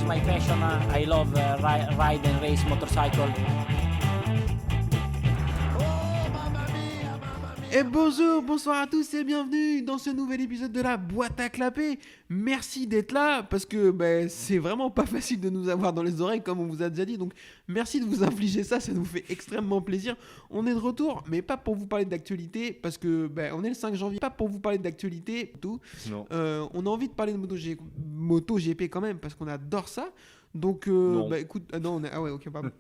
my passion. I love ride and race motorcycle. Et bonjour, bonsoir à tous et bienvenue dans ce nouvel épisode de la boîte à clapper. Merci d'être là parce que c'est vraiment pas facile de nous avoir dans les oreilles comme on vous a déjà dit. Donc merci de vous infliger ça nous fait extrêmement plaisir. On est de retour, mais pas pour vous parler d'actualité parce que on est le 5 janvier. Pas pour vous parler d'actualité, tout. Non. On a envie de parler de MotoGP quand même parce qu'on adore ça. Donc écoute, ok, pardon.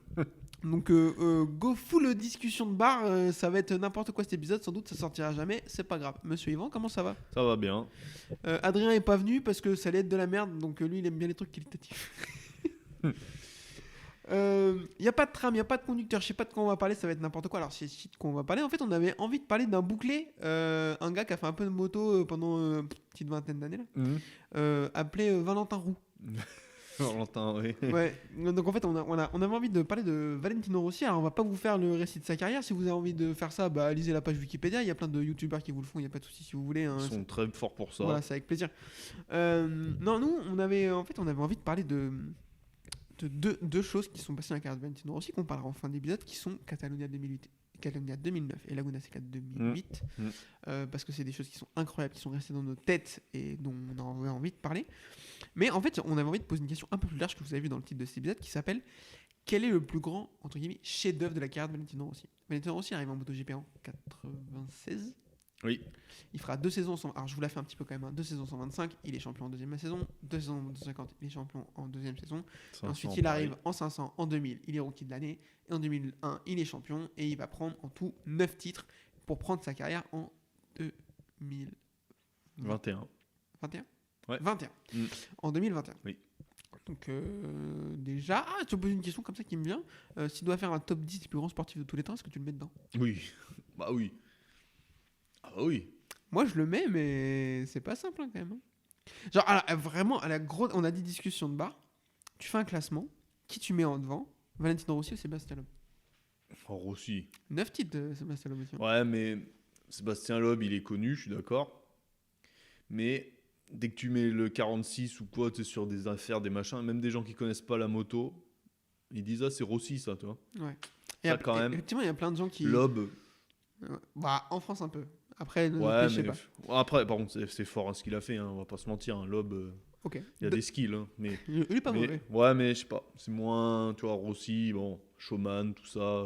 Donc go full discussion de bar, ça va être n'importe quoi cet épisode, sans doute ça sortira jamais, c'est pas grave. Monsieur Yvan, comment ça va ? Ça va bien. Adrien est pas venu parce que ça allait être de la merde, donc lui il aime bien les trucs qualitatifs. Y a pas de tram, y a pas de conducteur, je sais pas de quoi on va parler, ça va être n'importe quoi. Alors c'est de quoi on va parler. En fait on avait envie de parler d'un bouclé, un gars qui a fait un peu de moto pendant une petite vingtaine d'années là, appelé Valentin Roux. Valentin, oui. Ouais, donc en fait on avait envie de parler de Valentino Rossi. Alors on va pas vous faire le récit de sa carrière. Si vous avez envie de faire ça, lisez la page Wikipédia. Il y a plein de youtubeurs qui vous le font, il n'y a pas de souci si vous voulez. Ils sont très forts pour ça. Voilà, c'est avec plaisir. Non, nous on avait envie de parler de deux choses qui sont passées dans la carrière de Valentino Rossi, qu'on parlera en fin d'épisode, qui sont Catalunya 2008, Catalunya 2009 et Laguna Seca 2008, parce que c'est des choses qui sont incroyables, qui sont restées dans nos têtes et dont on avait envie de parler. Mais en fait, on avait envie de poser une question un peu plus large que vous avez vu dans le titre de cet épisode, qui s'appelle « Quel est le plus grand, entre guillemets, chef-d'œuvre de la carrière de Valentino Rossi ?» Valentino Rossi arrive en MotoGP en 96. Oui. Il fera 2 saisons alors je vous la fais un petit peu quand même, 2 saisons 125, il est champion en deuxième saison, 2 saisons 250, il est champion en deuxième saison. Ensuite il arrive en 500, en 2000, il est rookie de l'année, et en 2001 il est champion, et il va prendre en tout 9 titres pour prendre sa carrière en 2021. 21 Ouais. 21. En 2021. Oui. Donc déjà, tu me poses une question comme ça qui me vient. Si tu dois faire un top 10 des plus grands sportifs de tous les temps, est-ce que tu le mets dedans ? Oui. Bah oui. Ah bah oui. Moi, je le mets, mais c'est pas simple quand même. Genre, vraiment, on a dit discussion de bar. Tu fais un classement. Qui tu mets en devant ? Valentino Rossi ou Sébastien Loeb ? Oh, Rossi. 9 titres de Sébastien Loeb aussi. Ouais, mais Sébastien Loeb, il est connu, je suis d'accord. Mais dès que tu mets le 46 ou quoi, tu es sur des affaires, des machins, même des gens qui connaissent pas la moto, ils disent c'est Rossi, ça, tu vois. Ouais. Ça, quand même. Effectivement, il y a plein de gens qui. Loeb. En France, un peu. Après, Ouais, je sais mais pas. après, par contre, c'est fort ce qu'il a fait, hein, on va pas se mentir. Loeb, Ok. il y a des skills, hein, mais. Il est pas mauvais. Ouais, mais je sais pas. C'est moins, tu vois, Rossi, bon, showman, tout ça.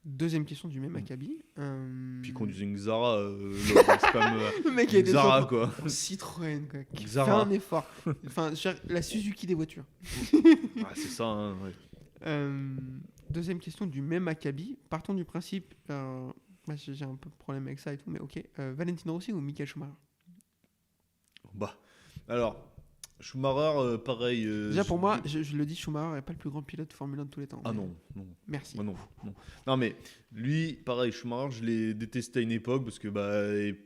Deuxième question du même acabit. Puis il conduisait une Xara, c'est comme le mec a une Xara, quoi. Citroën, quoi. Qui fait Xara. un effort. Enfin, la Suzuki des voitures. Ah, c'est ça, hein, ouais. Deuxième question du même acabit. Partons du principe. J'ai un peu de problème avec ça et tout, mais ok. Valentino Rossi ou Michael Schumacher ? Bah, alors, Schumacher, pareil. Déjà pour moi, je le dis, Schumacher n'est pas le plus grand pilote de Formule 1 de tous les temps. Ah non. Merci. Moi non. Non, mais lui, pareil, Schumacher, je l'ai détesté à une époque parce que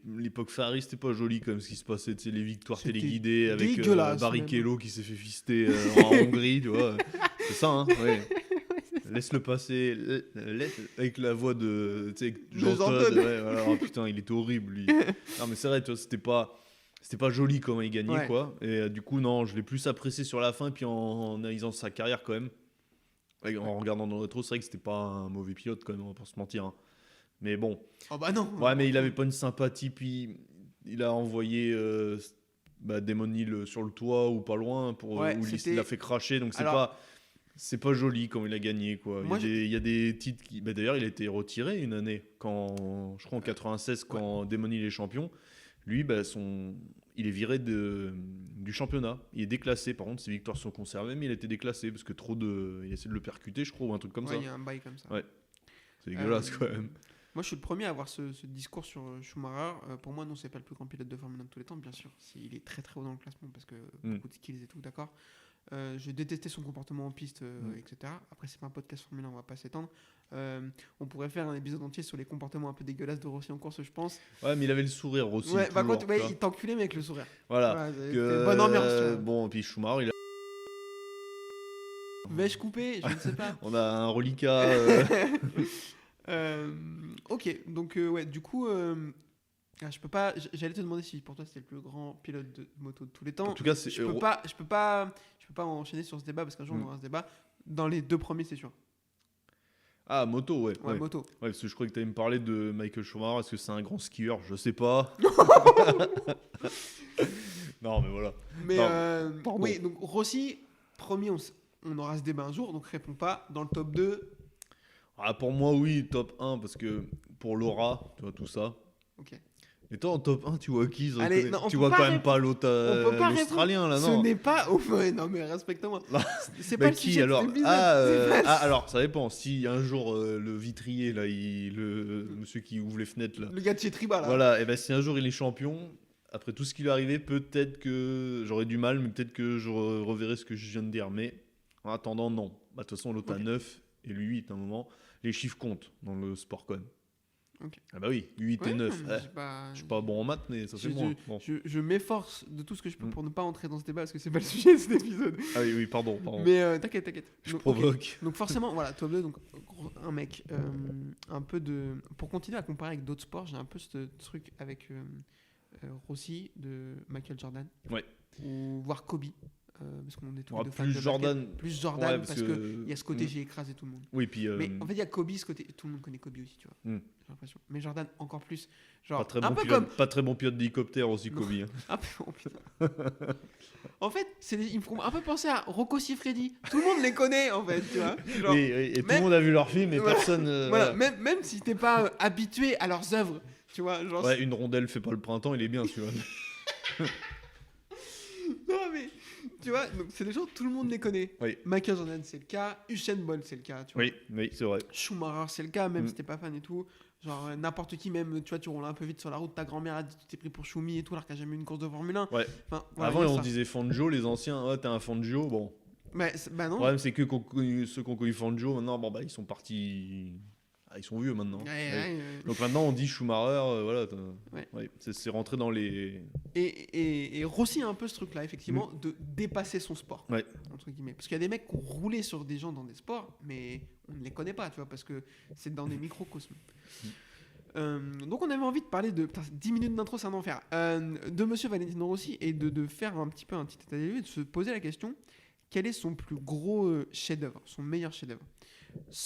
l'époque Ferrari, c'était pas joli comme ce qui se passait, tu sais, les victoires C'était téléguidées avec Barrichello qui s'est fait fister en Hongrie, tu vois. C'est ça, hein, ouais. Laisse-le passer, avec la voix de Jean Todt. Ouais, voilà. Oh, putain, il était horrible, lui. Non, mais c'est vrai, tu vois, c'était pas joli comment il gagnait, quoi. Et du coup, non, je l'ai plus apprécié sur la fin, puis en analysant sa carrière quand même. En regardant dans le rétro, c'est vrai que c'était pas un mauvais pilote quand même, on va pas se mentir. Hein. Mais bon. Oh bah non. Ouais, mais il avait pas une sympathie, puis il a envoyé Damon Hill sur le toit ou pas loin, où il l'a fait cracher, donc c'est pas joli comme il a gagné, quoi. Il y a des titres qui. D'ailleurs, il a été retiré une année, je crois en 96, quand Damon Hill est champion. Lui, il est viré du championnat. Il est déclassé. Par contre, ses victoires sont conservées, mais il a été déclassé parce que il essaie de le percuter, je crois, ou un truc comme ça. Il y a un bail comme ça. Ouais. C'est dégueulasse, quand même. Moi, je suis le premier à avoir ce discours sur Schumacher. Pour moi, non, c'est pas le plus grand pilote de Formule 1 de tous les temps, bien sûr. Il est très très haut dans le classement parce que beaucoup de skills et tout, d'accord. Je détestais son comportement en piste, etc. Après, c'est pas un podcast Formule 1, on va pas s'étendre. On pourrait faire un épisode entier sur les comportements un peu dégueulasses de Rossi en course, je pense. Ouais, mais il avait le sourire, Rossi. Ouais, par contre, il t'enculait, mais avec le sourire. Voilà. Bonne ambiance. Bon, puis Schumacher, il a. Vais-je couper ? Je ne sais pas. On a un reliquat. Ok, donc du coup, Je peux pas. J'allais te demander si pour toi c'était le plus grand pilote de moto de tous les temps. En tout cas, c'est. Je peux pas enchaîner sur ce débat parce qu'un jour on aura ce débat. Dans les 2 premiers, c'est sûr. Ah, moto, ouais. Moto. Ouais, parce que je croyais que tu allais me parler de Michael Schumacher. Est-ce que c'est un grand skieur? Je sais pas. Non, mais voilà. Mais oui, donc Rossi, premier, on aura ce débat un jour, donc réponds pas. Dans le top 2. Ah, pour moi, oui, top 1, parce que pour Laura, tu vois, tout ça. Ok. Et toi, en top 1, tu vois qui? Allez, non, tu vois quand même pas l'Australien, là, non? Ce n'est pas... Ouais, non, mais respecte-moi. C'est pas le qui, sujet alors? de cet épisode. Alors, ça dépend. Si un jour, le vitrier, là, le monsieur qui ouvre les fenêtres, là. Le gars de chez Triba, là. Voilà, et ben si un jour il est champion, après tout ce qui lui est arrivé, peut-être que j'aurais du mal, mais peut-être que je reverrai ce que je viens de dire. Mais en attendant, non. Bah, de toute façon, l'autre a 9 et lui 8 à un moment. Les chiffres comptent dans le sport quand même. Okay. Ah bah oui, 8 et 9. Je suis pas bon en maths, mais ça c'est moi. Bon. Je m'efforce de tout ce que je peux pour ne pas entrer dans ce débat parce que c'est pas le sujet de cet épisode. Ah oui, pardon. Mais t'inquiète. Je provoque. Okay. Donc forcément, voilà, top 2, donc un mec, un peu de... Pour continuer à comparer avec d'autres sports, j'ai un peu ce truc avec Rossi de Michael Jordan. Ouais. Ou voir Kobe. Parce qu'on est tous les deux fans plus de Jordan. basket. Plus Jordan, parce qu'il y a ce côté j'ai écrasé tout le monde. Oui, puis. Mais en fait, il y a Kobe, ce côté. Tout le monde connaît Kobe aussi, tu vois. J'ai l'impression. Mais Jordan, encore plus. Genre, pas très bon pilote d'hélicoptère aussi, Kobe. Hein. Un peu bon, putain. En fait, ils me font un peu penser à Rocco Siffredi. Tout le monde les connaît, en fait, tu vois. Genre, oui, et tout le monde a vu leurs films, et personne. Voilà, même si t'es pas habitué à leurs œuvres, tu vois. Genre, ouais, une rondelle fait pas le printemps, il est bien, tu vois. Non, mais. Tu vois, donc c'est des gens, tout le monde les connaît. Oui. Michael Jordan, c'est le cas. Usain Bolt, c'est le cas. Tu vois. Oui, c'est vrai. Schumacher, c'est le cas, même si t'es pas fan et tout. Genre, n'importe qui, même, tu vois, tu roules un peu vite sur la route, ta grand-mère a dit que tu t'es pris pour Schumi et tout, alors qu'il n'y a jamais eu une course de Formule 1. Ouais. Enfin, voilà, avant, on disait Fangio, les anciens, ouais, t'es un Fangio, bon. Bah non. Le problème, c'est que ceux qui ont connu Fangio, maintenant, bon, bah, ils sont partis. Ils sont vieux maintenant. Donc maintenant, on dit Schumacher, voilà. Ouais, c'est rentré dans les. Et Rossi a un peu ce truc-là, effectivement, de dépasser son sport. Ouais. Entre guillemets. Parce qu'il y a des mecs qui ont roulé sur des gens dans des sports, mais on ne les connaît pas, tu vois, parce que c'est dans des microcosmes. Donc on avait envie de parler de... Putain, 10 minutes d'intro, c'est un enfer. De Monsieur Valentino Rossi et de faire un petit peu un petit état des lieux et de se poser la question, quel est son plus gros chef-d'œuvre, son meilleur chef-d'œuvre,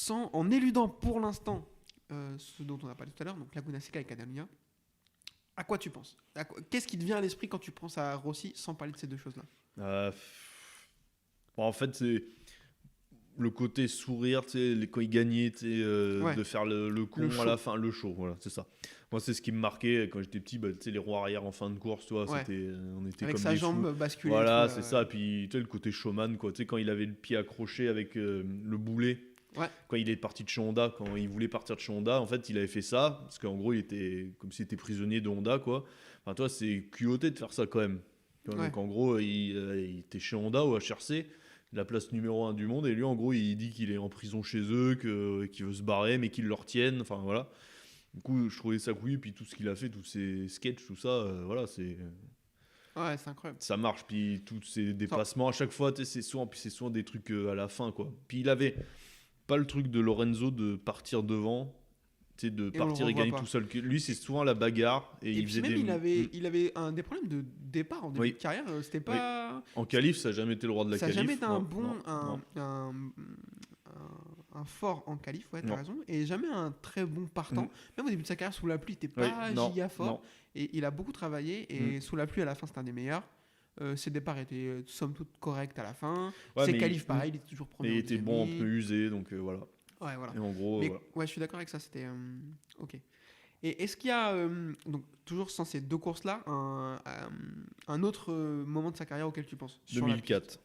en éludant pour l'instant ce dont on a parlé tout à l'heure, donc Laguna Seca et Catalunya. À quoi tu penses? Qu'est-ce qui te vient à l'esprit quand tu penses à Rossi sans parler de ces deux choses-là? Bon, en fait, c'est le côté sourire, quand il gagnait, de faire le con à la fin, le show, voilà, c'est ça. Moi, c'est ce qui me marquait quand j'étais petit, les roues arrière en fin de course, tu vois, on était avec comme sa des jambe fous. basculée. Voilà, c'est ça. Puis le côté showman, quoi, quand il avait le pied accroché avec le boulet. Ouais. Quand il est parti de chez Honda, quand il voulait partir de chez Honda, en fait, il avait fait ça parce qu'en gros, il était comme s'il était prisonnier de Honda, quoi. Enfin, toi, c'est culotté de faire ça quand même. Donc, en gros, il était chez Honda ou HRC, la place numéro 1 du monde, et lui, en gros, il dit qu'il est en prison chez eux, qu'il veut se barrer, mais qu'ils le retiennent. Enfin, voilà. Du coup, je trouvais ça couillu, puis tout ce qu'il a fait, tous ses sketchs, tout ça, voilà, c'est. Ouais, c'est incroyable. Ça marche, puis tous ces dépassements, à chaque fois, c'est souvent des trucs à la fin, quoi. Puis il avait pas le truc de Lorenzo de partir devant, de partir et gagner tout seul. Lui, c'est souvent la bagarre. Et il faisait il avait des problèmes de départ en début de carrière. C'était pas. En qualif, ça n'a jamais été le roi de la qualif. Ça n'a jamais été un fort en qualif, ouais, t'as raison. Et jamais un très bon partant. Même au début de sa carrière, sous la pluie, il n'était pas giga fort. Non. Et il a beaucoup travaillé. Et sous la pluie, à la fin, c'était un des meilleurs. Ses départs étaient somme toute corrects à la fin. Ses qualifs, pareil, il était toujours premier. Et il était bon en pneus usés, donc voilà. Ouais, voilà. Et en gros, ouais, je suis d'accord avec ça. C'était ok. Et est-ce qu'il y a donc toujours sans ces deux courses-là un autre moment de sa carrière auquel tu penses? 2004.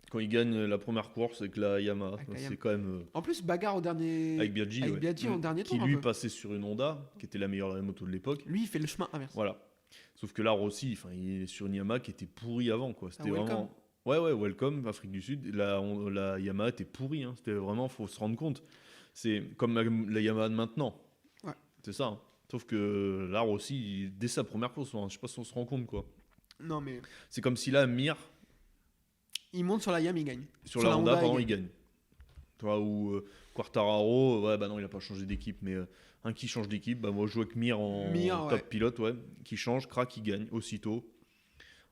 Quand il gagne la première course avec la Yamaha, c'est quand même. En plus, bagarre au dernier. Avec Biaggi, en dernier tour. Qui lui passait sur une Honda, qui était la meilleure moto de l'époque. Lui, il fait le chemin inverse. Voilà. Sauf que là, Rossi, il est sur une Yamaha qui était pourrie avant, quoi. C'était vraiment. Ouais, welcome, Afrique du Sud. La Yamaha était pourrie. Hein. C'était vraiment, faut se rendre compte. C'est comme la Yamaha de maintenant. Ouais. C'est ça. Hein. Sauf que là, Rossi, dès sa première course, je sais pas si on se rend compte, quoi. Non, mais. C'est comme si là, Mir. Il monte sur la Yamaha, il gagne. Sur la Honda, par exemple, il gagne. Tu vois, ou Quartararo, ouais, bah non, il n'a pas changé d'équipe, mais un qui change d'équipe, bah moi je joue avec Mir en top pilote, ouais, qui change, craque, il gagne aussitôt.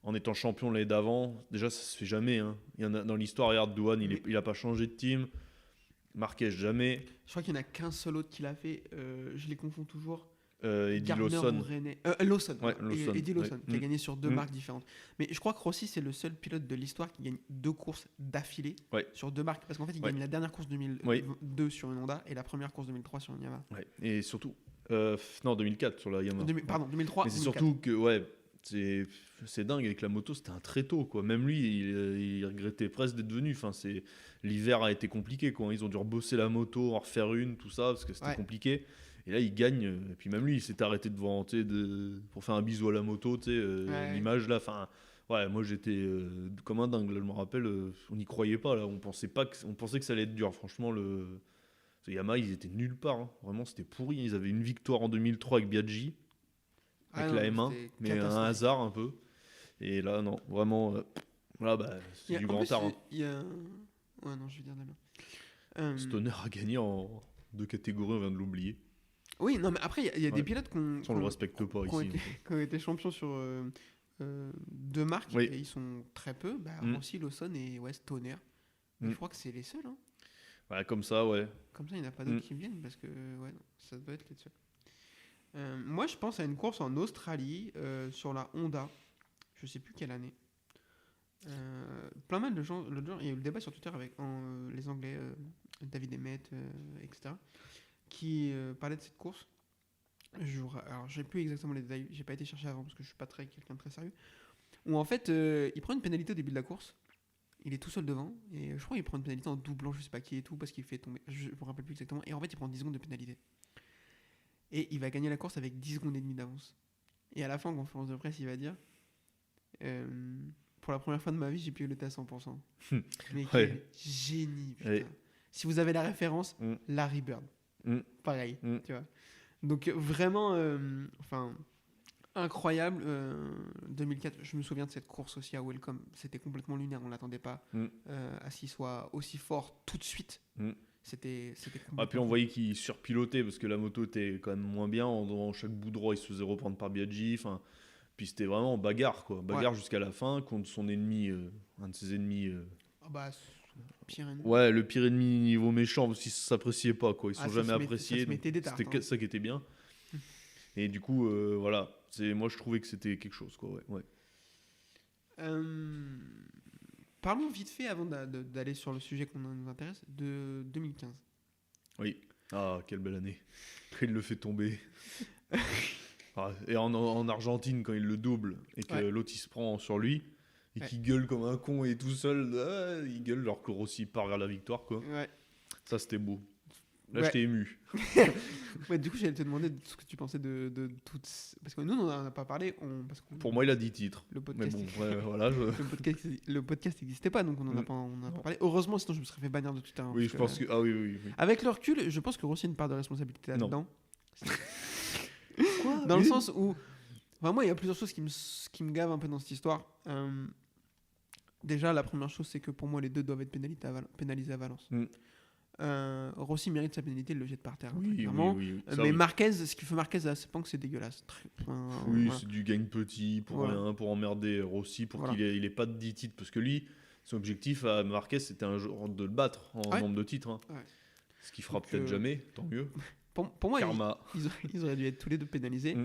En étant champion l'année d'avant, déjà ça se fait jamais. Hein. Il y en a, dans l'histoire, regarde, Douane, il n'a pas changé de team. Marquez, jamais. Je crois qu'il n'y en a qu'un seul autre qui l'a fait, je les confonds toujours. Eddie Lawson. Lawson. Ouais, Lawson. Eddie Lawson, qui a gagné sur 2 marques différentes. Mais je crois que Rossi, c'est le seul pilote de l'histoire qui gagne 2 courses d'affilée sur 2 marques. Parce qu'en fait, il gagne la dernière course 2002 sur une Honda et la première course 2003 sur une Yamaha. Ouais. Et surtout, non, 2004 sur la Yamaha. Pardon, 2003. Mais c'est 2004. Surtout que, c'est dingue avec la moto, c'était un très tôt, quoi. Même lui, il regrettait presque d'être venu. Enfin, l'hiver a été compliqué, quoi. Ils ont dû rebosser la moto, en refaire une, tout ça, parce que c'était compliqué. Et là, il gagne. Et puis même lui, il s'est arrêté devant, pour faire un bisou à la moto, l'image là. Enfin, moi j'étais comme un dingue. Là, je me rappelle, on n'y croyait pas. Là, on pensait que ça allait être dur. Franchement, Yamaha, ils étaient nulle part. Hein. Vraiment, c'était pourri. Ils avaient une victoire en 2003 avec Biaggi, avec la M1, mais un hasard un peu. Et là, non, vraiment, c'est du grand art. Il y a ouais, non, je vais dire Damien. Stoner a gagné en 2 catégories, on vient de l'oublier. Oui, non, mais après, il y a des pilotes on le respecte pas ici. Qui ont été champions sur 2 marques, et ils sont très peu. Rossi, Lawson et Stoner. Je crois que c'est les seuls. Hein. Ouais, comme ça, ouais. Comme ça, il n'y en a pas d'autres qui viennent, parce que ça doit être les seuls. Moi, je pense à une course en Australie, sur la Honda. Je sais plus quelle année. Plein mal de gens, l'autre jour, il y a eu le débat sur Twitter avec les Anglais, David Emmett, etc., qui parlait de cette course. Alors, j'ai plus exactement les détails, j'ai pas été chercher avant parce que je suis pas quelqu'un de très sérieux. Où en fait, il prend une pénalité au début de la course. Il est tout seul devant et je crois qu'il prend une pénalité en doublant, je sais pas qui et tout, parce qu'il fait tomber. Je me rappelle plus exactement. Et en fait, il prend 10 secondes de pénalité. Et il va gagner la course avec 10 secondes et demie d'avance. Et à la fin, en conférence de presse, il va dire pour la première fois de ma vie, j'ai piloté à 100%. Mais quel génie, putain. Si vous avez la référence, Larry Bird. Pareil, tu vois. Donc vraiment, incroyable. 2004, je me souviens de cette course aussi à Welcome. C'était complètement lunaire, on l'attendait pas à ce qu'il soit aussi fort tout de suite. C'était puis on voyait qu'il surpilotait parce que la moto était quand même moins bien. Dans chaque bout droit, il se faisait reprendre par Biaggi. Puis c'était vraiment bagarre, quoi. Bagarre jusqu'à la fin contre son ennemi, un de ses ennemis. Pire ennemi. Ouais, le pire ennemi niveau méchant, parce qu'ils ne s'appréciaient pas, quoi. Ils ne sont jamais appréciés. C'était ça qui était bien. Et du coup, voilà. Moi, je trouvais que c'était quelque chose, quoi. Ouais. Parlons vite fait, avant d'aller sur le sujet qu'on nous intéresse, de 2015. Oui. Ah, quelle belle année. Quand il le fait tomber. Et en Argentine, quand il le double et que l'autre il se prend sur lui et qu'il gueule comme un con et tout seul, il gueule alors que Rossi part vers la victoire, quoi. Ça, c'était beau. Là, j'étais ému. Du coup, j'allais te demander ce que tu pensais de toutes. Parce que nous, on n'en a pas parlé. Pour moi, il a 10 titres. Le podcast, mais bon, voilà, le podcast n'existait pas, donc on n'en a pas parlé. Heureusement, sinon je me serais fait bannir de Twitter. Oui, je pense que. Ah oui. Avec le recul, je pense que Rossi a une part de responsabilité là-dedans. Quoi ? Dans le sens où. Moi, il y a plusieurs choses qui me gavent un peu dans cette histoire. Déjà, la première chose, c'est que pour moi, les deux doivent être pénalisés à Valence. Rossi mérite sa pénalité, il le jette par terre, clairement. Oui. Mais Marquez, ce qu'il fait Marquez à Sepang, c'est dégueulasse. C'est du gagne petit pour rien, pour emmerder Rossi, pour qu'il ait pas de 10 titres. Parce que lui, son objectif à Marquez, c'était un jour de le battre en nombre de titres. Hein. Ce qu'il fera peut-être jamais, tant mieux. Pour moi, ils auraient dû être tous les deux pénalisés.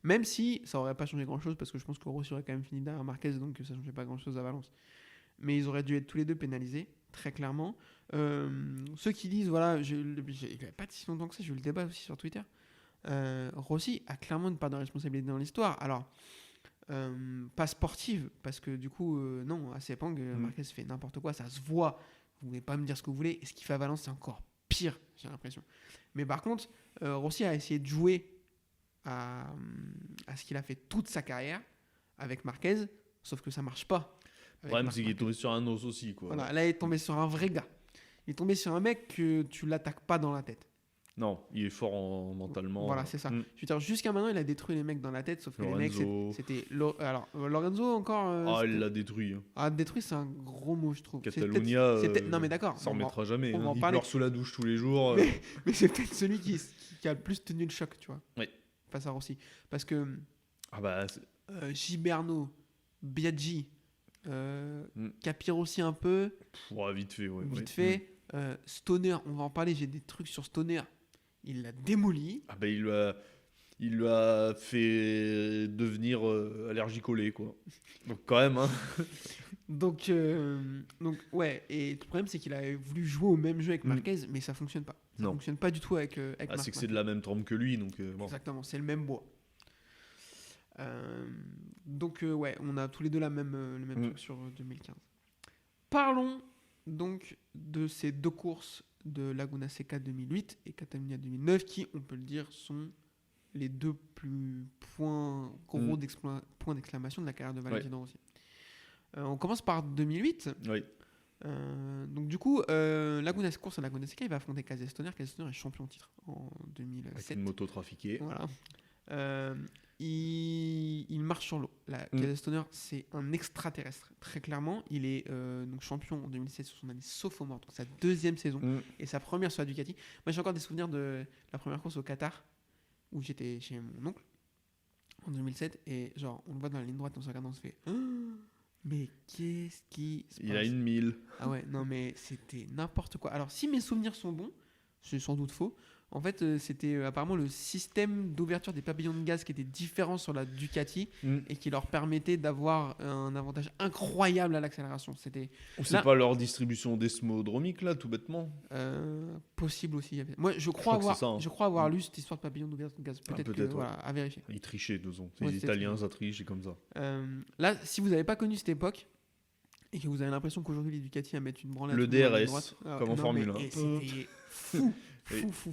Même si ça aurait pas changé grand-chose, parce que je pense que Rossi aurait quand même fini derrière Marquez, donc ça changeait pas grand-chose à Valence. Mais ils auraient dû être tous les deux pénalisés, très clairement. Ceux qui disent, il n'y a pas si longtemps que ça, j'ai eu le débat aussi sur Twitter. Rossi a clairement une part de responsabilité dans l'histoire. Alors, pas sportive, parce que du coup, non, à Sepang, Marquez fait n'importe quoi, ça se voit. Vous ne voulez pas me dire ce que vous voulez. Et ce qu'il fait à Valence, c'est encore pire, j'ai l'impression. Mais par contre, Rossi a essayé de jouer à ce qu'il a fait toute sa carrière avec Marquez, sauf que ça marche pas. Le problème, c'est qu'il est tombé sur un os aussi, quoi. Voilà, là, il est tombé sur un vrai gars. Il est tombé sur un mec que tu l'attaques pas dans la tête. Non, il est fort mentalement. Voilà, c'est ça. Je veux dire, jusqu'à maintenant, il a détruit les mecs dans la tête, sauf que Lorenzo. les mecs, c'était... Alors, Lorenzo, encore... il l'a détruit. Détruit, c'est un gros mot, je trouve. Catalunya, non, mais d'accord. ça remettra jamais. on va en Il parler. pleure sous la douche tous les jours. Mais c'est peut-être celui qui a le plus tenu le choc, tu vois. Oui. Face à Rossi. Parce que Giberno, Biaggi, Capir aussi un peu. Vite fait, ouais. Vite fait. Stoner, on va en parler, j'ai des trucs sur Stoner. Il l'a démoli. Il lui a fait devenir allergique au lait, quoi. Donc quand même, hein. donc ouais, et le problème c'est qu'il a voulu jouer au même jeu avec Marquez, mais ça fonctionne pas. Ça fonctionne pas du tout avec Marquez. C'est que c'est de la même trempe que lui, donc bon. Exactement, c'est le même bois. Ouais, on a tous les deux le même truc sur 2015. Parlons donc de ces deux courses de Laguna Seca 2008 et Catalunya 2009 qui, on peut le dire, sont les deux plus points d'exclamation de la carrière de Valentino Rossi. On commence par 2008. Oui. Donc du coup, Laguna Seca, il va affronter Casey Stoner. Casey Stoner est champion de titre en 2007. Avec une moto trafiquée. Voilà. Il marche sur l'eau. Casey Stoner, c'est un extraterrestre, très clairement. Il est donc champion en 2007 sur son année sophomore, donc sa deuxième saison, et sa première sur la Ducati. Moi, j'ai encore des souvenirs de la première course au Qatar, où j'étais chez mon oncle, en 2007, et genre, on le voit dans la ligne droite, on se regarde, on se fait... Mais qu'est-ce qui se passe ? Il a une 1000. Ah ouais, non mais c'était n'importe quoi. Alors, si mes souvenirs sont bons, c'est sans doute faux. En fait, c'était apparemment le système d'ouverture des pavillons de gaz qui était différent sur la Ducati et qui leur permettait d'avoir un avantage incroyable à l'accélération. C'est pas leur distribution d'esmodromique là, tout bêtement. Possible aussi. Moi, je crois avoir lu cette histoire de pavillon d'ouverture de gaz. Peut-être voilà, à vérifier. Ils trichaient, de toute façon. Les Italiens, ça triche, et comme ça. Là, si vous n'avez pas connu cette époque et que vous avez l'impression qu'aujourd'hui les Ducati à mettre une branlette le DRS, comme en Formule 1. C'était fou. Fou.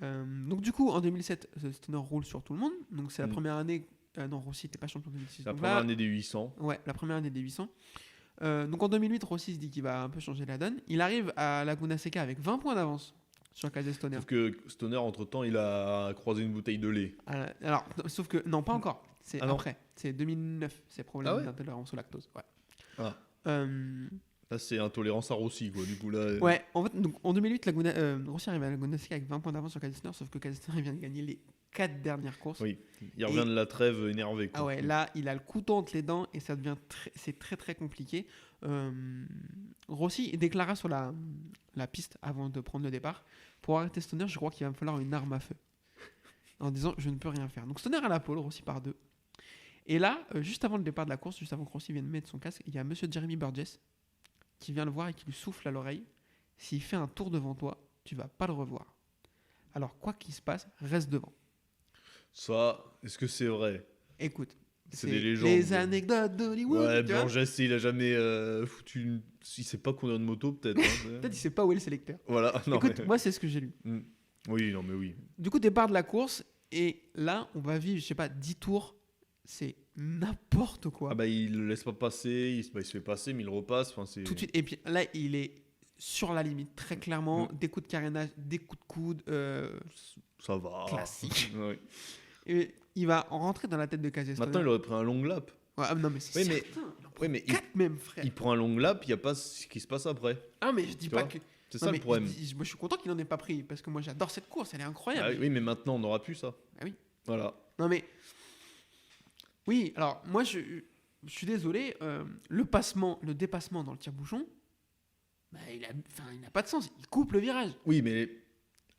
Donc du coup en 2007 Stoner roule sur tout le monde, donc c'est la première année Rossi n'était pas champion de 2006, la première année des 800. Ouais, la première année des 800. Donc en 2008 Rossi se dit qu'il va un peu changer la donne, il arrive à Laguna Seca avec 20 points d'avance sur Casey Stoner. Sauf que Stoner entre temps il a croisé une bouteille de lait. Alors sauf que non, pas encore, c'est après, c'est 2009, c'est problème d'intolérance au lactose. Là, c'est intolérance à Rossi, quoi. Du coup, là. Ouais, en fait, donc, en 2008, Rossi arrive à Laguna Seca avec 20 points d'avance sur Casey Stoner, sauf que Casey Stoner vient de gagner les 4 dernières courses. Oui, il revient de la trêve énervé, quoi. Ah ouais, là, il a le couteau entre les dents et ça devient c'est très très compliqué. Rossi déclara sur la piste avant de prendre le départ, pour arrêter Stoner, je crois qu'il va me falloir une arme à feu. En disant, je ne peux rien faire. Donc Stoner à la pole, Rossi par 2. Et là, juste avant le départ de la course, juste avant que Rossi vienne mettre son casque, il y a monsieur Jeremy Burgess qui vient le voir et qui lui souffle à l'oreille. S'il fait un tour devant toi, tu vas pas le revoir. Alors quoi qu'il se passe, reste devant. Ça, est-ce que c'est vrai ? Écoute, c'est des légendes. Les anecdotes d'Hollywood. Ouais, Burgess, il a jamais foutu il sait pas conduire une moto, peut-être. Hein, peut-être il sait pas où est le sélecteur. Voilà. Non, écoute, moi c'est ce que j'ai lu. Oui, non mais oui. Du coup, départ de la course et là, on va vivre, je sais pas, 10 tours. C'est n'importe quoi. Ah bah il le laisse pas passer, il se fait passer mais il repasse. Enfin, c'est... Tout de suite. Et puis là, il est sur la limite, très clairement. Des coups de carénage, des coups de coude. Ça va. Classique. Oui. Et il va rentrer dans la tête de Casey Stoner. Maintenant, il aurait pris un long lap. Ouais, non, mais c'est certain. Mais même, frère. Il prend un long lap, il n'y a pas ce qui se passe après. Ah, mais je dis pas que... C'est ça le problème. Moi, je suis content qu'il n'en ait pas pris, parce que moi, j'adore cette course, elle est incroyable. Ah, oui, mais maintenant, on n'aura plus ça. Ah oui. Voilà. Non, mais... Oui, alors, moi, je suis désolé, le dépassement dans le tire-bouchon, bah, il n'a pas de sens. Il coupe le virage. Oui, mais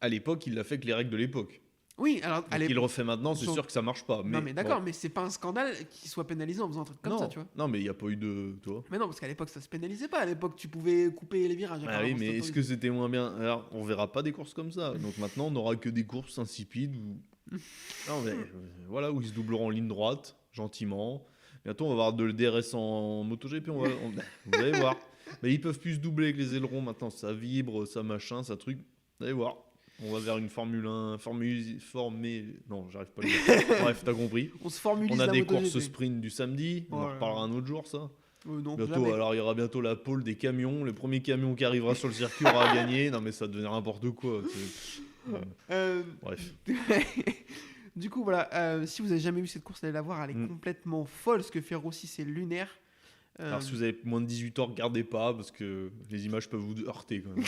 à l'époque, il l'a fait avec les règles de l'époque. Oui, alors... Il le refait maintenant, c'est sûr que ça marche pas. Non, mais d'accord, mais c'est pas un scandale qu'il soit pénalisé en faisant un truc comme ça, tu vois. Non, mais il n'y a pas eu de... Tu vois. Mais non, parce qu'à l'époque, ça se pénalisait pas. À l'époque, tu pouvais couper les virages. Ah oui, mais est-ce que c'était moins bien ? Alors, on verra pas des courses comme ça. Donc maintenant, on n'aura que des courses insipides où... non, mais voilà, où ils se doubleront en ligne droite, gentiment. Bientôt, on va avoir de le DRS en MotoGP. Vous allez voir. Mais ils peuvent plus se doubler avec les ailerons maintenant. Ça vibre, ça machin, ça truc. Vous allez voir. On va vers une Formule 1, non, j'arrive pas à le dire. Bref, t'as compris. On se formulise. On a des courses sprint du samedi. On en reparlera un autre jour, ça. Non, bientôt, alors il y aura bientôt la pole des camions. Le premier camion qui arrivera sur le circuit aura gagné. Non, mais ça va devenir n'importe quoi. Bref. Du coup, voilà, si vous avez jamais vu cette course, allez la voir, elle est complètement folle. Ce que fait Rossi, c'est lunaire. Alors, si vous avez moins de 18 ans, regardez pas, parce que les images peuvent vous heurter quand même.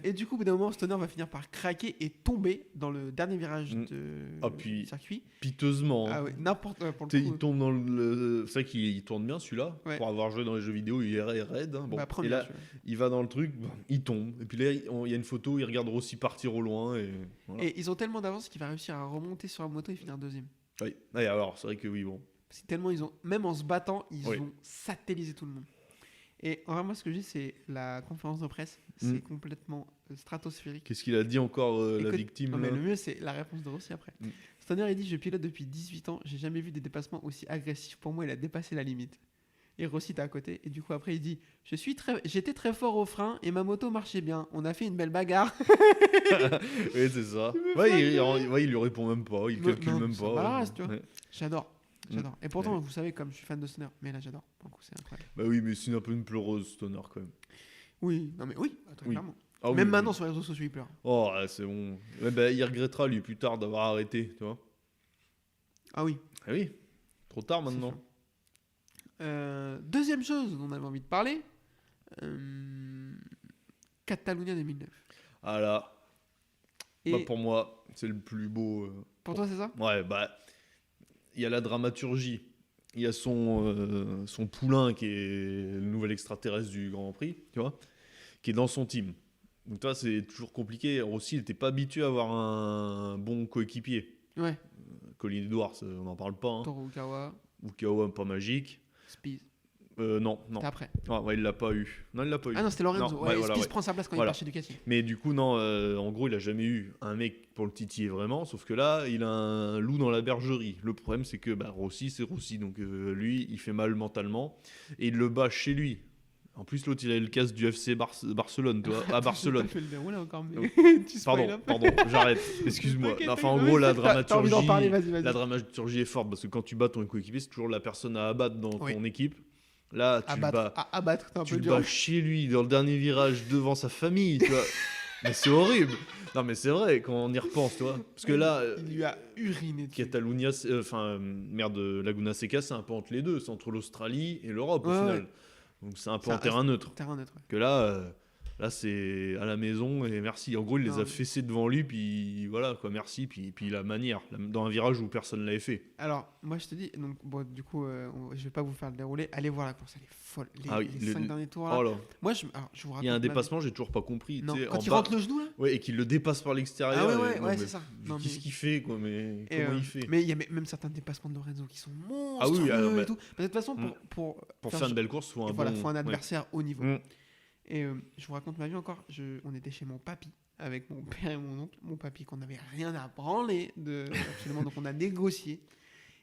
Et du coup, au bout d'un moment, Stoner va finir par craquer et tomber dans le dernier virage du circuit. Piteusement. Ah ouais, n'importe pour le coup. Il tombe dans le. C'est vrai qu'il tourne bien celui-là. Ouais. Pour avoir joué dans les jeux vidéo, il est raide. Hein. Bon. Bah, Et là, il va dans le truc, il tombe. Et puis là, il y a une photo, il regarde Rossi partir au loin. Voilà. Et ils ont tellement d'avance qu'il va réussir à remonter sur la moto et finir deuxième. Oui. Et alors, c'est vrai que oui, bon. C'est tellement ils ont, même en se battant, ils ont satellisé tout le monde. Et en vrai, moi, ce que je dis, c'est la conférence de presse, c'est complètement stratosphérique. Qu'est-ce qu'il a dit encore, la victime non, mais le mieux, c'est la réponse de Rossi après. Stoner, il dit: je pilote depuis 18 ans, j'ai jamais vu des dépassements aussi agressifs. Pour moi, il a dépassé la limite. Et Rossi était à côté. Et du coup, après, il dit: j'étais très fort au frein et ma moto marchait bien. On a fait une belle bagarre. Oui, c'est ça. Il lui répond même pas, il calcule même pas. Voilà, tu vois. J'adore. Et pourtant, vous savez, comme je suis fan de Stoner, mais là, j'adore. Donc, c'est incroyable. Bah oui, mais c'est un peu une pleureuse, Stoner, quand même. Oui, non, mais oui, très clairement. Ah, même maintenant, sur les réseaux sociaux, il pleure. Oh, c'est bon. Ouais, bah, il regrettera, lui, plus tard, d'avoir arrêté, tu vois. Ah oui. Ah oui, trop tard maintenant. Deuxième chose dont on avait envie de parler, Catalunya 2009. Ah là, bah, pour moi, c'est le plus beau. Pour toi, c'est ça ? Ouais, bah, il y a la dramaturgie. Il y a son poulain qui est le nouvel extraterrestre du Grand Prix, tu vois, qui est dans son team. Donc toi, c'est toujours compliqué. Rossi, il n'était pas habitué à avoir un bon coéquipier. Ouais. Colin Edwards, on n'en parle pas. Hein. Toru Ukawa, pas magique. Spies. Non. T'es après. Ah, ouais, il l'a pas eu. Non, il l'a pas eu. Ah non, c'était Lorenzo. Non, voilà, Spies prend sa place quand il part chez Ducati. Mais du coup, non, en gros, il a jamais eu un mec pour le titiller vraiment. Sauf que là, il a un loup dans la bergerie. Le problème, c'est que Rossi, c'est Rossi. Donc lui, il fait mal mentalement. Et il le bat chez lui. En plus, l'autre, il a le casque du FC Barcelone, toi, à Barcelone. Tu fait le déroulé encore, mais pardon, j'arrête. Excuse-moi. Enfin, en gros, la dramaturgie, la dramaturgie est forte parce que quand tu bats ton coéquipier, c'est toujours la personne à abattre dans ton équipe. Là, tu le bats chez lui, dans le dernier virage, devant sa famille, tu vois. Mais c'est horrible. Non, mais c'est vrai, quand on y repense, tu vois. Parce que là... Il lui a uriné dessus. Catalunya, Laguna Seca, c'est un peu entre les deux. C'est entre l'Australie et l'Europe, au final. Donc c'est un peu en terrain neutre. Que là, c'est à la maison et merci. En gros, il les a fessés devant lui, puis voilà, quoi, merci. Puis la manière, dans un virage où personne ne l'avait fait. Alors, moi je te dis, donc, bon, du coup, je vais pas vous faire le déroulé. Allez voir la course, elle est folle. Les 5 derniers tours là. Oh là. Moi, je vous raconte. Il y a un dépassement, j'ai toujours pas compris. Non, quand il rentre le genou là. Ouais, et qu'il le dépasse par l'extérieur. Ah ouais, c'est ça. Qu'est-ce qu'il fait, quoi, mais comment il fait? Mais il y a même certains dépassements de Lorenzo qui sont monstrueux et tout. De toute façon, pour faire une belle course, faut un adversaire haut niveau. Et je vous raconte ma vie encore. On était chez mon papy avec mon père et mon oncle. Mon papy qu'on n'avait rien à branler absolument, donc on a négocié.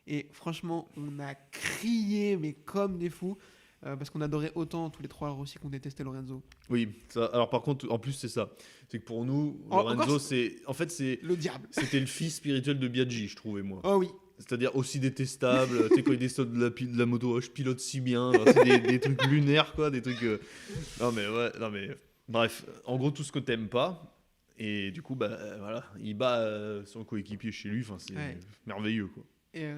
Et franchement, on a crié mais comme des fous parce qu'on adorait autant tous les trois Rossi qu'on détestait Lorenzo. Oui, ça, alors par contre, en plus c'est ça. C'est que pour nous, Lorenzo, c'est le diable. C'était le fils spirituel de Biaggi, je trouvais moi. Oh oui. C'est-à-dire aussi détestable, tu sais, quand il descend de la moto, je pilote si bien, c'est des trucs lunaires, quoi, des trucs... Non mais, bref, en gros, tout ce que t'aimes pas, et du coup, voilà, il bat son coéquipier chez lui, c'est merveilleux, quoi. Et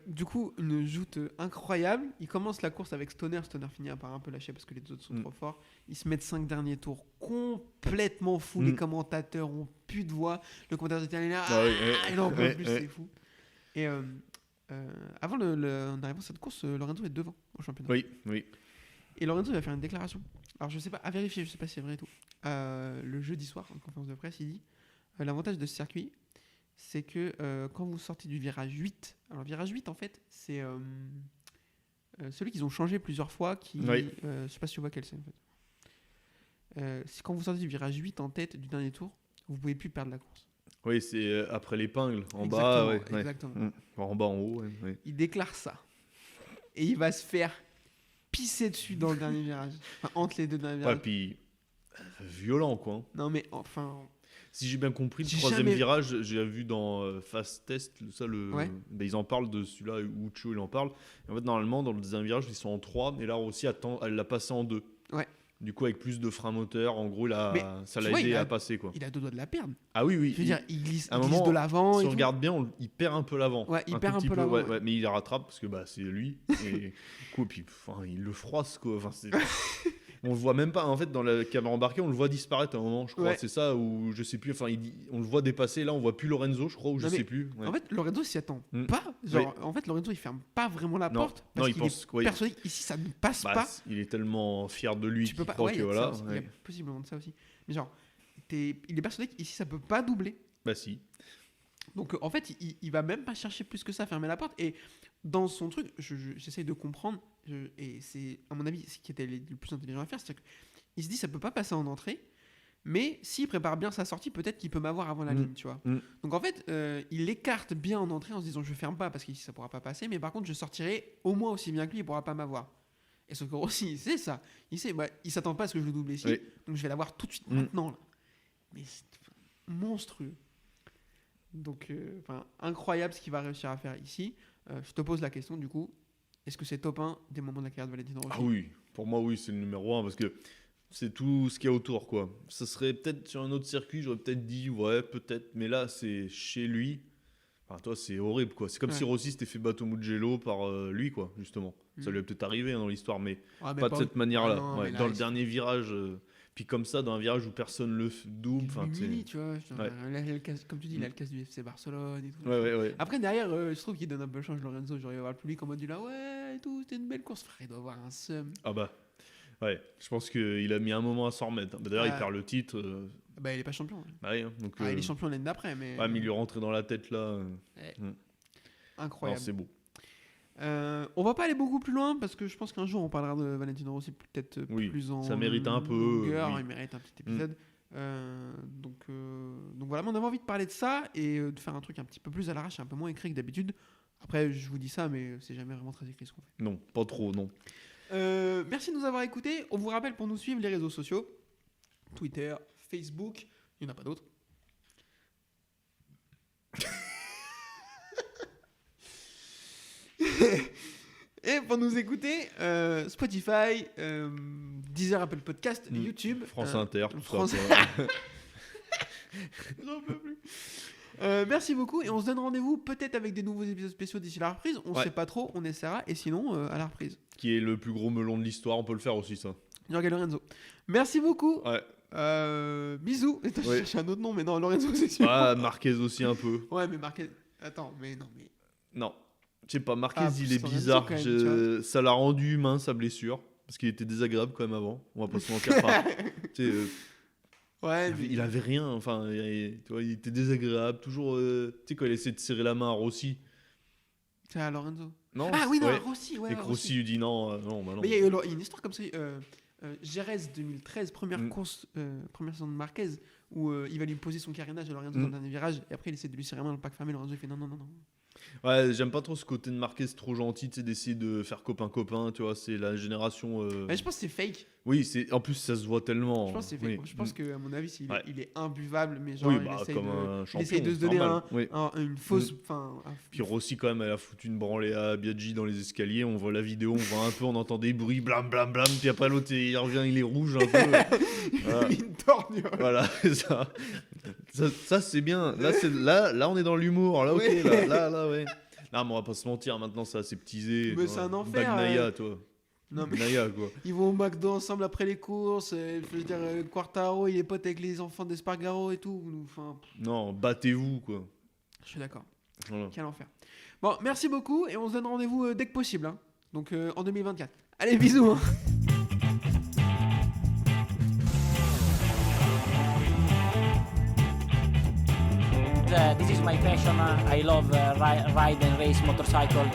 du coup, une joute incroyable, il commence la course avec Stoner finit par un peu lâcher parce que les autres sont trop forts, ils se mettent 5 derniers tours complètement fous, les commentateurs ont plus de voix, le commentateur était là, il en peut plus, c'est fou. Et avant en arrivant à cette course, Lorenzo est devant au championnat. Oui. Et Lorenzo va faire une déclaration. Alors je sais pas, à vérifier, je sais pas si c'est vrai et tout. Le jeudi soir, en conférence de presse, il dit l'avantage de ce circuit, c'est que quand vous sortez du virage 8, alors virage 8 en fait, c'est celui qu'ils ont changé plusieurs fois. Je sais pas si tu vois quel c'est en fait. C'est quand vous sortez du virage 8 en tête du dernier tour, vous pouvez plus perdre la course. Oui, c'est après l'épingle, en bas. Exactement. En bas, en haut. Il déclare ça. Et il va se faire pisser dessus dans le dernier virage. Enfin, entre les deux derniers virages. Ouais, puis violent, quoi. Non, mais enfin... Si j'ai bien compris, le troisième virage, j'ai vu dans Fast Test, ça, ils en parlent de celui-là, où Ucho, il en parle. Et en fait, normalement, dans le deuxième virage, ils sont en 3, et là aussi, elle l'a passé en 2. Ouais. Du coup, avec plus de frein moteur, en gros, ça l'a vois, aidé à passer, quoi. Il a 2 doigts de la perdre. Ah oui, oui. Je veux dire, il glisse à un moment, de l'avant. Si et on tout. regarde bien, il perd un peu l'avant. Ouais, il un perd tout un petit peu l'avant. ouais, mais il la rattrape parce que c'est lui. Et du coup, puis, il le froisse, quoi. Enfin, on le voit même pas. En fait, dans la caméra embarquée, on le voit disparaître à un moment, je crois. Ouais. C'est ça, ou je sais plus. Enfin, on le voit dépasser. Là, on voit plus Lorenzo, je crois, ou je sais plus. Ouais. En fait, Lorenzo s'y attend Mm. pas. Genre, en fait, Lorenzo, il ferme pas vraiment la porte. Parce il qu'il pense est persuadé qu'ici, ça ne passe pas. Il est tellement fier de lui Tu peux qu'il pas. croit Ouais, que voilà. il y a possiblement de ça aussi. Mais genre, il est persuadé qu'ici, ça peut pas doubler. Bah si. Donc, en fait, il va même pas chercher plus que ça à fermer la porte. Et dans son truc, j'essaye de comprendre. Et c'est, à mon avis, ce qui était le plus intelligent à faire, c'est qu'il se dit, ça peut pas passer en entrée. Mais s'il prépare bien sa sortie, peut-être qu'il peut m'avoir avant la ligne, tu vois. Donc en fait, il écarte bien en entrée en se disant je ferme pas parce qu'ici ça pourra pas passer, mais par contre je sortirai au moins aussi bien que lui, il pourra pas m'avoir. Et sauf que Rossi, il sait ça. Il sait, il s'attend pas à ce que je le double ici, donc je vais l'avoir tout de suite maintenant là. Mais c'est monstrueux. Donc incroyable ce qu'il va réussir à faire ici. Je te pose la question du coup, est-ce que c'est top 1 des moments de la carrière de Valentino Rossi? Ah oui, pour moi oui, c'est le numéro 1 parce que c'est tout ce qu'il y a autour, quoi. Ça serait peut-être sur un autre circuit, j'aurais peut-être dit, ouais, peut-être. Mais là, c'est chez lui. Enfin, toi, c'est horrible, quoi. C'est comme si Rossi s'était fait battre au Mugello par lui, quoi, justement. Ça lui est peut-être arrivé dans l'histoire, mais pas de cette manière-là. non, dans le dernier virage, puis comme ça, dans un virage où personne le double. Tu vois, comme tu dis, il a le casque du FC Barcelone et tout. Ouais. Après, derrière, je trouve qu'il donne un peu le change, Lorenzo. J'aurais voir le public en mode, là, ouais, et tout, c'était une belle course. Frère, il doit avoir un seum. Ah bah. Ouais, je pense qu'il a mis un moment à s'en remettre. D'ailleurs, il perd le titre. Il est pas champion. Donc, il est champion l'année d'après. Mais il lui est rentré dans la tête là. Incroyable. C'est beau. On va pas aller beaucoup plus loin parce que je pense qu'un jour on parlera de Valentino Rossi peut-être plus en ça mérite un peu. longueur, il mérite un petit épisode. Donc voilà, mais on avait envie de parler de ça et de faire un truc un petit peu plus à l'arrache, un peu moins écrit que d'habitude. Après, je vous dis ça, mais c'est jamais vraiment très écrit ce qu'on fait. Non, pas trop, non. Merci de nous avoir écoutés. On vous rappelle pour nous suivre les réseaux sociaux, Twitter, Facebook, il n'y en a pas d'autres. Et pour nous écouter, Spotify, Deezer, Apple Podcast, YouTube, France Inter, tout France... ça. J'en peux plus. Merci beaucoup et on se donne rendez-vous peut-être avec des nouveaux épisodes spéciaux d'ici la reprise. On sait pas trop, on essaiera et sinon à la reprise. Qui est le plus gros melon de l'histoire, on peut le faire aussi ça. Jorge Lorenzo. Merci beaucoup. Ouais. Bisous. Je cherche un autre nom mais non, Lorenzo c'est sûr. Ah, Marquez aussi un peu. Ouais mais Marquez. Attends, mais non mais. Non. Je sais pas, Marquez il est Lorenzo, bizarre. même, ça l'a rendu humain sa blessure. Parce qu'il était désagréable quand même avant. On va pas se mentir. Ouais, il avait rien, enfin, tu vois, il était désagréable, toujours, tu sais, quand il essaie de serrer la main à Rossi. C'est à Lorenzo. Non. Ah oui, non, Rossi, ouais. Et que Rossi lui dit non, bah non. Mais il y a une histoire comme ça, Jerez 2013, première course, première saison de Marquez, où il va lui poser son carénage à Lorenzo dans le dernier virage, et après il essaie de lui serrer la main dans le pack fermé, Lorenzo il fait non. Ouais, j'aime pas trop ce côté de Marquez trop gentil, tu sais, d'essayer de faire copain, tu vois, c'est la génération... Mais je pense que c'est fake. Oui, en plus ça se voit tellement. Je pense que c'est fake. Je pense qu'à mon avis, il est imbuvable, mais genre, il essaye de se donner une fausse... Puis Rossi, quand même, elle a foutu une branlée à Biaggi dans les escaliers, on voit la vidéo, on voit un peu, on entend des bruits, blam, puis après l'autre, il revient, il est rouge un peu. Voilà. Une torgnole. Voilà, ça c'est bien. Là, on est dans l'humour, là, ok, là, ouais. Non, mais on va pas se mentir, maintenant c'est aseptisé. Mais c'est un enfer. Bagnaia, toi. Non, mais Bagnaia, quoi. Ils vont au McDo ensemble après les courses. Je veux dire, Quartaro, il est pote avec les enfants d'Espargaro et tout. Enfin... Non, battez-vous, quoi. Je suis d'accord. Voilà. Quel enfer. Bon, merci beaucoup et on se donne rendez-vous dès que possible. Hein. Donc en 2024. Allez, bisous. Hein. This is my passion. I love ride and race motorcycle.